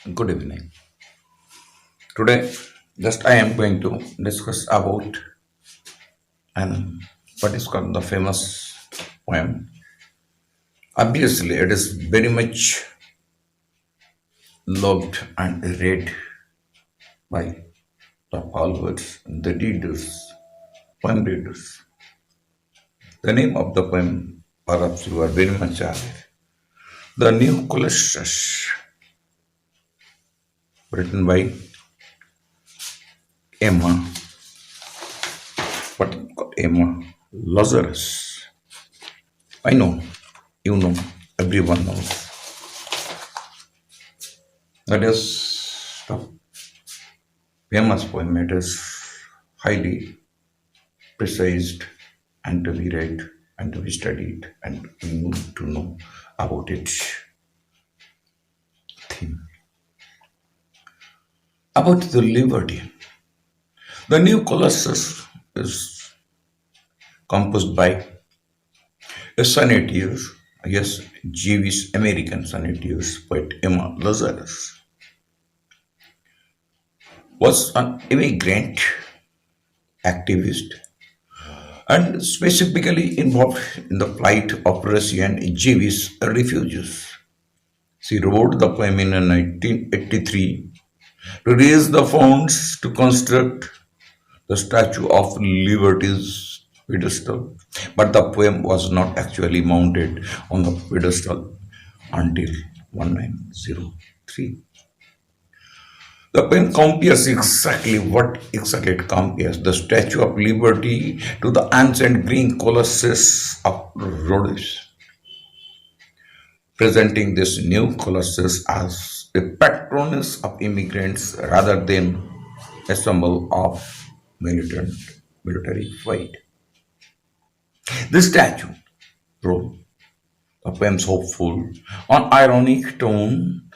Good evening. Today, just I am going to discuss about an what is called the famous poem. Obviously, it is very much loved and read by the followers, the readers, poem readers. The name of the poem, perhaps you are very much aware. The New Colossus, written by Emma, what is called Emma Lazarus. I know, you know, everyone knows. That is the famous poem. It is highly precised and to be read and to be studied and we need to know about its theme. About the liberty. The new Colossus is composed by a sonneteer, yes, Jewish American sonneteer poet Emma Lazarus was an immigrant activist and specifically involved in the plight of Russian Jewish refugees. She wrote the poem in 1983 to raise the funds to construct the Statue of Liberty's pedestal, but the poem was not actually mounted on the pedestal until 1903. The poem compares exactly what exactly it compares the Statue of Liberty to the ancient Greek Colossus of Rhodes, presenting this new Colossus as a patroness of immigrants rather than a symbol of militant military fight. This statue, bro, the poem's hopeful, an ironic tone,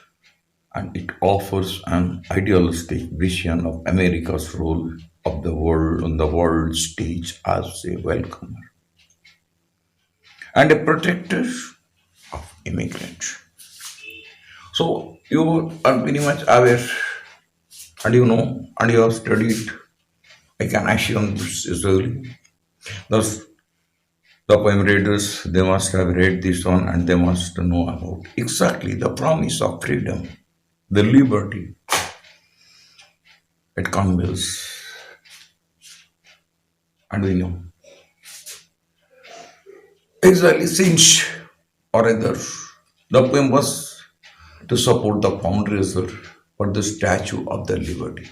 and it offers an idealistic vision of America's role of the world on the world stage as a welcomer and a protector of immigrants. So you are very much aware and you know and you have studied. I can assume this is early. Thus, the poem readers they must have read this one and they must know about exactly the promise of freedom, the liberty it conveys, and we know exactly since or rather the poem was to support the fundraiser for the Statue of the Liberty.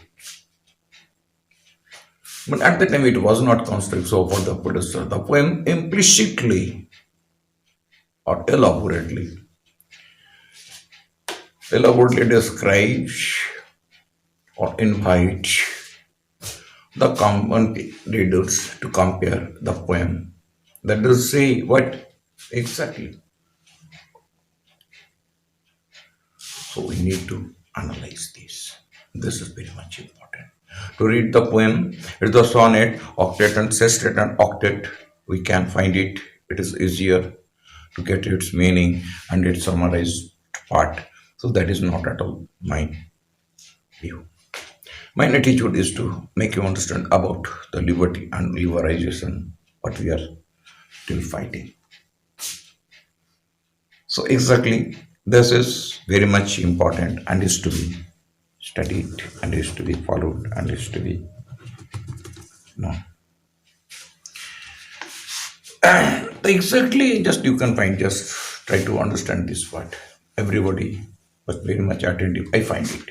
But at the time it was not constructed so for the pedestal. The poem implicitly or elaborately describes or invites the common readers to compare the poem. That does say what exactly. So we need to analyze this. This is very much important. To read the poem, it's the sonnet, octet, and sestet and octet. We can find it. It is easier to get its meaning and its summarized part. So that is not at all my view. My attitude is to make you understand about the liberty and liberalization, what we are still fighting. So exactly this is very much important and is to be studied and is to be followed and is to be known. Exactly just you can find just try to understand this part. Everybody was very much attentive. I find it.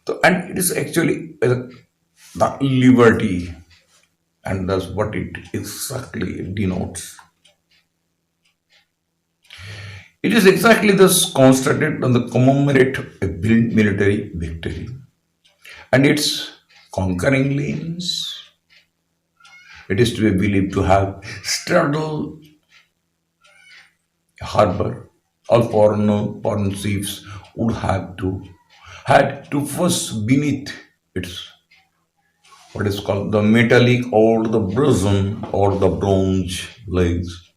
So and it is actually the liberty and that's what it exactly denotes. It is exactly thus constructed on the commemorate a military victory and its conquering lanes. It is to be believed to have straddled a harbor. All foreign ships would have to had to first beneath its what is called the metallic or the brazen or the bronze legs,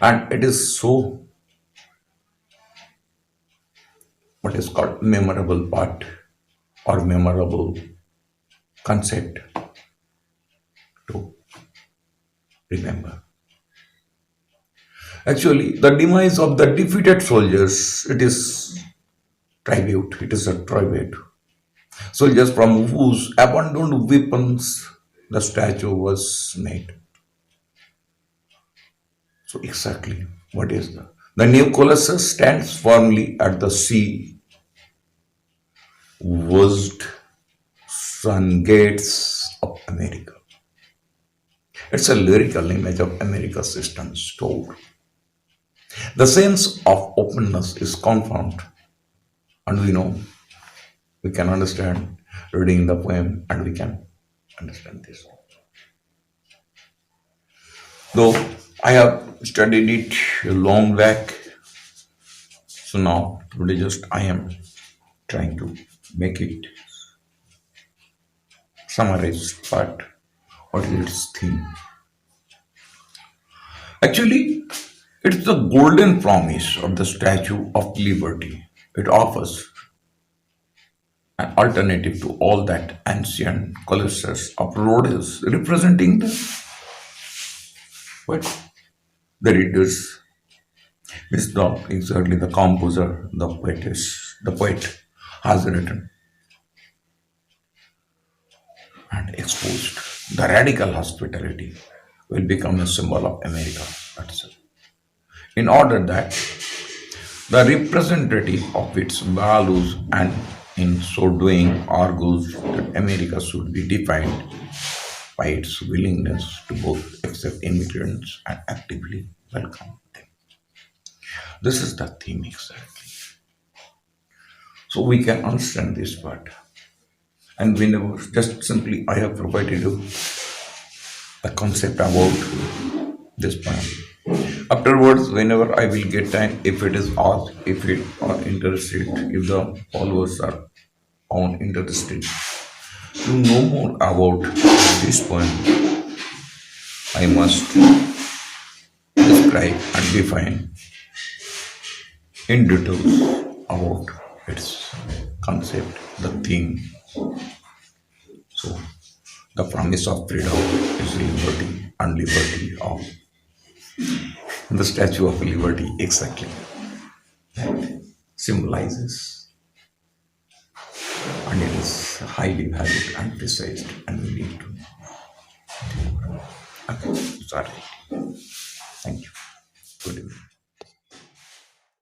and it is so what is called memorable part or memorable concept to remember. Actually, the demise of the defeated soldiers, it is tribute, it is a tribute. Soldiers from whose abandoned weapons the statue was made. So exactly, what is the new Colossus stands firmly at the sea, washed sun gates of America. It's a lyrical image of America's system stored. The sense of openness is confirmed, and we can understand reading the poem, and we can understand this. Though I have studied it a long back, so now today just I am trying to make it summarized part what is its theme. Actually, it's the golden promise of the Statue of Liberty. It offers an alternative to all that ancient Colossus of Rhodes, representing what the readers is exactly the composer, the poet has written and exposed. The radical hospitality will become a symbol of America itself. In order that the representative of its values and in so doing argues that America should be defined by its willingness to both accept immigrants and actively welcome them. This is the theme exactly. So we can understand this part. And whenever just simply I have provided you a concept about this poem. Afterwards, whenever I will get time, if it is asked, if it are interested, if the followers are found interested to know more about this poem, I must describe and define in details about its concept, the theme. So, the promise of freedom is liberty and liberty of the Statue of Liberty exactly that symbolizes, and it is highly valued and precise, and we need to know. Okay, sorry. Thank you. Good evening.